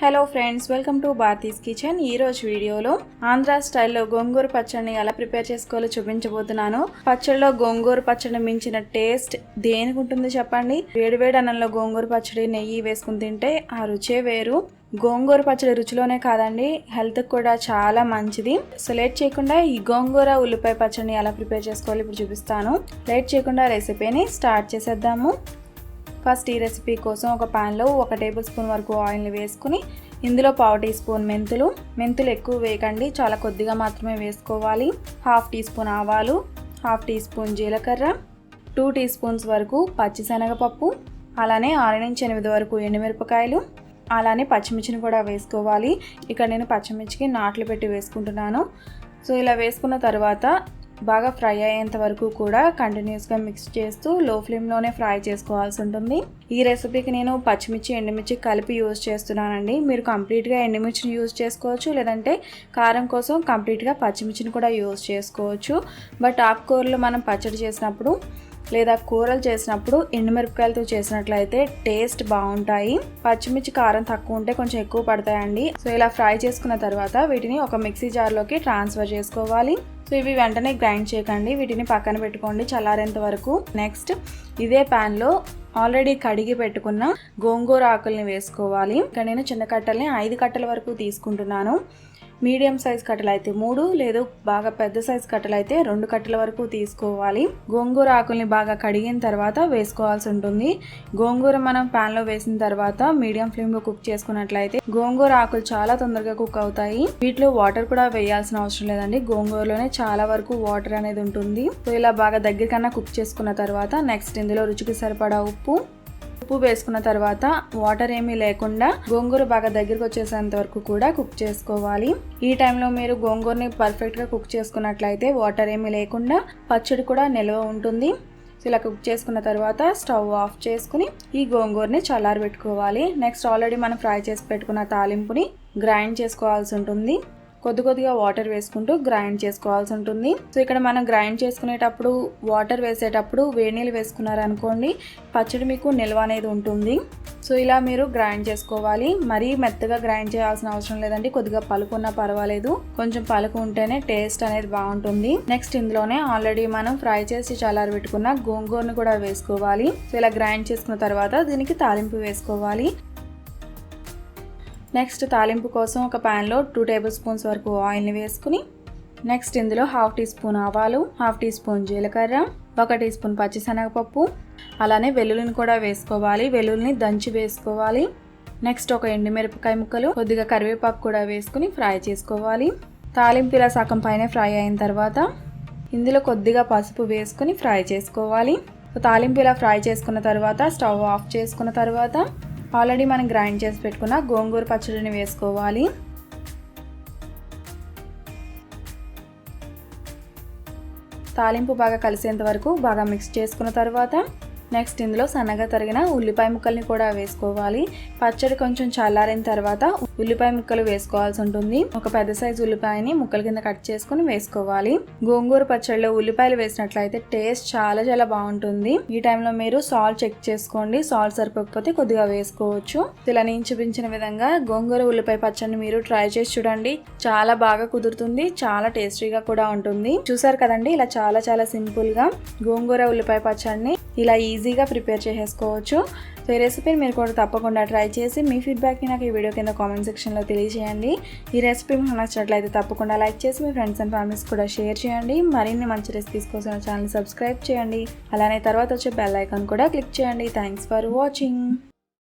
Hello friends, welcome to Bharati's kitchen. ఈ రోజు వీడియోలో ఆంధ్ర స్టైల్లో గోంగూర పచ్చడిని ఎలా ప్రిపేర్ చేసుకోవాలో చూపించబోతున్నాను. పచ్చడిలో గోంగూర పచ్చడి మించిన టేస్ట్ దేనికి ఉంటుంది చెప్పండి? వేడివేడి అన్నంలో గోంగూర పచ్చడి నెయ్యి వేసుకుని తింటే ఆ రుచే వేరు. గోంగూర పచ్చడి రుచిలోనే కాదండి, హెల్త్కి కూడా చాలా మంచిది. సో లేట్ చేయకుండా ఈ గోంగూర ఉల్లిపాయ పచ్చడిని ఎలా ప్రిపేర్ చేసుకోవాలో ఇప్పుడు చూపిస్తాను. లేట్ చేయకుండా రెసిపీని స్టార్ట్ చేసేద్దాము. ఫస్ట్ ఈ రెసిపీ కోసం ఒక ప్యాన్లో 1 టేబుల్ స్పూన్ వరకు ఆయిల్ని వేసుకుని ఇందులో 1/2 టీ స్పూన్ మెంతులు ఎక్కువ వేయకండి, చాలా కొద్దిగా మాత్రమే వేసుకోవాలి. 1/2 టీ స్పూన్ ఆవాలు, 1/2 టీ స్పూన్ జీలకర్ర, 2 టీ స్పూన్స్ వరకు పచ్చిశనగపప్పు, అలానే 6 నుంచి 8 వరకు ఎండుమిరపకాయలు, అలానే పచ్చిమిర్చిని కూడా వేసుకోవాలి. ఇక్కడ నేను పచ్చిమిర్చికి నాట్లు పెట్టి వేసుకుంటున్నాను. సో ఇలా వేసుకున్న తర్వాత బాగా ఫ్రై అయ్యేంత వరకు కూడా కంటిన్యూస్గా మిక్స్ చేస్తూ లో ఫ్లేమ్లోనే ఫ్రై చేసుకోవాల్సి ఉంటుంది. ఈ రెసిపీకి నేను పచ్చిమిర్చి ఎండుమిర్చి కలిపి యూజ్ చేస్తున్నానండి. మీరు కంప్లీట్గా ఎండుమిర్చిని యూజ్ చేసుకోవచ్చు, లేదంటే కారం కోసం కంప్లీట్గా పచ్చిమిర్చిని కూడా యూజ్ చేసుకోవచ్చు. బట్ ఆకుకూరలు మనం పచ్చడి చేసినప్పుడు లేదా కూరలు చేసినప్పుడు ఎండుమిరపకాయలతో చేసినట్లయితే టేస్ట్ బాగుంటాయి. పచ్చిమిర్చి కారం తక్కువ ఉంటే కొంచెం ఎక్కువ పడతాయండి. సో ఇలా ఫ్రై చేసుకున్న తర్వాత వీటిని ఒక మిక్సీ జార్లోకి ట్రాన్స్ఫర్ చేసుకోవాలి. సో ఇవి వెంటనే గ్రైండ్ చేయకండి, వీటిని పక్కన పెట్టుకోండి చల్లారేంత వరకు. నెక్స్ట్ ఇదే ప్యాన్లో ఆల్రెడీ కడిగి పెట్టుకున్న గోంగూర ఆకుల్ని వేసుకోవాలి. ఇక్కడ నేను చిన్న కట్టల్ని 5 కట్టల వరకు తీసుకుంటున్నాను. మీడియం సైజ్ కట్టలు అయితే 3, లేదు బాగా పెద్ద సైజ్ కట్టలు అయితే 2 కట్టల వరకు తీసుకోవాలి. గోంగూర ఆకుల్ని బాగా కడిగిన తర్వాత వేసుకోవాల్సి ఉంటుంది. గోంగూర మనం ప్యాన్లో వేసిన తర్వాత మీడియం ఫ్లేమ్లో కుక్ చేసుకున్నట్లయితే గోంగూర ఆకులు చాలా తొందరగా కుక్ అవుతాయి. వీటిలో వాటర్ కూడా వేయాల్సిన అవసరం లేదండి, గోంగూరలోనే చాలా వరకు వాటర్ అనేది ఉంటుంది. సో ఇలా బాగా దగ్గరికన్నా కుక్ చేసుకున్న తర్వాత నెక్స్ట్ ఇందులో రుచికి సరిపడా ఉప్పు వేసుకున్న తర్వాత వాటర్ ఏమీ లేకుండా గోంగూర బాగా దగ్గరకు వచ్చేసేంత వరకు కూడా కుక్ చేసుకోవాలి. ఈ టైంలో మీరు గోంగూరని పర్ఫెక్ట్గా కుక్ చేసుకున్నట్లయితే వాటర్ ఏమీ లేకుండా పచ్చడి కూడా నిల్వ ఉంటుంది. ఇలా కుక్ చేసుకున్న తర్వాత స్టవ్ ఆఫ్ చేసుకుని ఈ గోంగూరని చల్లారబెట్టుకోవాలి. నెక్స్ట్ ఆల్రెడీ మనం ఫ్రై చేసి పెట్టుకున్న తాలింపుని గ్రైండ్ చేసుకోవాల్సి ఉంటుంది. కొద్దిగా వాటర్ వేసుకుంటూ గ్రైండ్ చేసుకోవాల్సి ఉంటుంది. సో ఇక్కడ మనం గ్రైండ్ చేసుకునేటప్పుడు వాటర్ వేసేటప్పుడు వేడి నీళ్ళు వేసుకున్నారనుకోండి, పచ్చడి మీకు నిల్వ అనేది ఉంటుంది. సో ఇలా మీరు గ్రైండ్ చేసుకోవాలి. మరీ మెత్తగా గ్రైండ్ చేయాల్సిన అవసరం లేదండి, కొద్దిగా పలుకు ఉన్నా పర్వాలేదు, కొంచెం పలుకు ఉంటేనే టేస్ట్ అనేది బాగుంటుంది. నెక్స్ట్ ఇందులోనే ఆల్రెడీ మనం ఫ్రై చేసి చల్లారబెట్టుకున్న గోంగూరను కూడా వేసుకోవాలి. సో ఇలా గ్రైండ్ చేసుకున్న తర్వాత దీనికి తాలింపు వేసుకోవాలి. నెక్స్ట్ తాలింపు కోసం ఒక ప్యాన్లో 2 టేబుల్ స్పూన్స్ వరకు ఆయిల్ని వేసుకుని నెక్స్ట్ ఇందులో 1/2 టీ స్పూన్ ఆవాలు, 1/2 టీ స్పూన్ జీలకర్ర, 1 టీ స్పూన్ పచ్చిశనగపప్పు, అలానే వెల్లుల్లిని కూడా వేసుకోవాలి. వెల్లుల్లిని దంచి వేసుకోవాలి. నెక్స్ట్ ఒక ఎండుమిరపకాయ ముక్కలు, కొద్దిగా కరివేపాకు కూడా వేసుకుని ఫ్రై చేసుకోవాలి. తాలింపు ఇలా సగం పైన ఫ్రై అయిన తర్వాత ఇందులో కొద్దిగా పసుపు వేసుకుని ఫ్రై చేసుకోవాలి. తాలింపు ఇలా ఫ్రై చేసుకున్న తర్వాత స్టవ్ ఆఫ్ చేసుకున్న తర్వాత ఆల్రెడీ మనం గ్రైండ్ చేసి పెట్టుకున్న గోంగూర పచ్చడిని వేసుకోవాలి. తాలింపు బాగా కలిసేంత వరకు బాగా మిక్స్ చేసుకున్న తర్వాత నెక్స్ట్ ఇందులో సన్నగా తరిగిన ఉల్లిపాయ ముక్కల్ని కూడా వేసుకోవాలి. పచ్చడి కొంచెం చల్లారిన తర్వాత ఉల్లిపాయ ముక్కలు వేసుకోవాల్సి ఉంటుంది. ఒక పెద్ద సైజు ఉల్లిపాయని ముక్కల కింద కట్ చేసుకుని వేసుకోవాలి. గోంగూర పచ్చడిలో ఉల్లిపాయలు వేసినట్లయితే టేస్ట్ చాలా చాలా బాగుంటుంది. ఈ టైంలో మీరు సాల్ట్ చెక్ చేసుకోండి, సాల్ట్ సరిపోకపోతే కొద్దిగా వేసుకోవచ్చు. ఇలా నేను చూపించిన విధంగా గోంగూర ఉల్లిపాయ పచ్చడిని మీరు ట్రై చేసి చూడండి, చాలా బాగా కుదురుతుంది, చాలా టేస్టీగా కూడా ఉంటుంది. చూసారు కదండి, ఇలా చాలా చాలా సింపుల్ గా గోంగూర ఉల్లిపాయ పచ్చడిని ఇలా ఈజీగా ప్రిపేర్ చేసేసుకోవచ్చు. సో ఈ రెసిపీని మీరు కూడా తప్పకుండా ట్రై చేసి మీ ఫీడ్బ్యాక్ని నాకు ఈ వీడియో కింద కామెంట్ సెక్షన్లో తెలియజేయండి. ఈ రెసిపీ మీకు నచ్చినట్లయితే తప్పకుండా లైక్ చేసి మీ ఫ్రెండ్స్ అండ్ ఫ్యామిలీస్ కూడా షేర్ చేయండి. మరిన్ని మంచి రెసిపీస్ కోసం ఛానల్ సబ్స్క్రైబ్ చేయండి. అలానే తర్వాత వచ్చే బెల్ ఐకాన్ కూడా క్లిక్ చేయండి. Thanks for watching.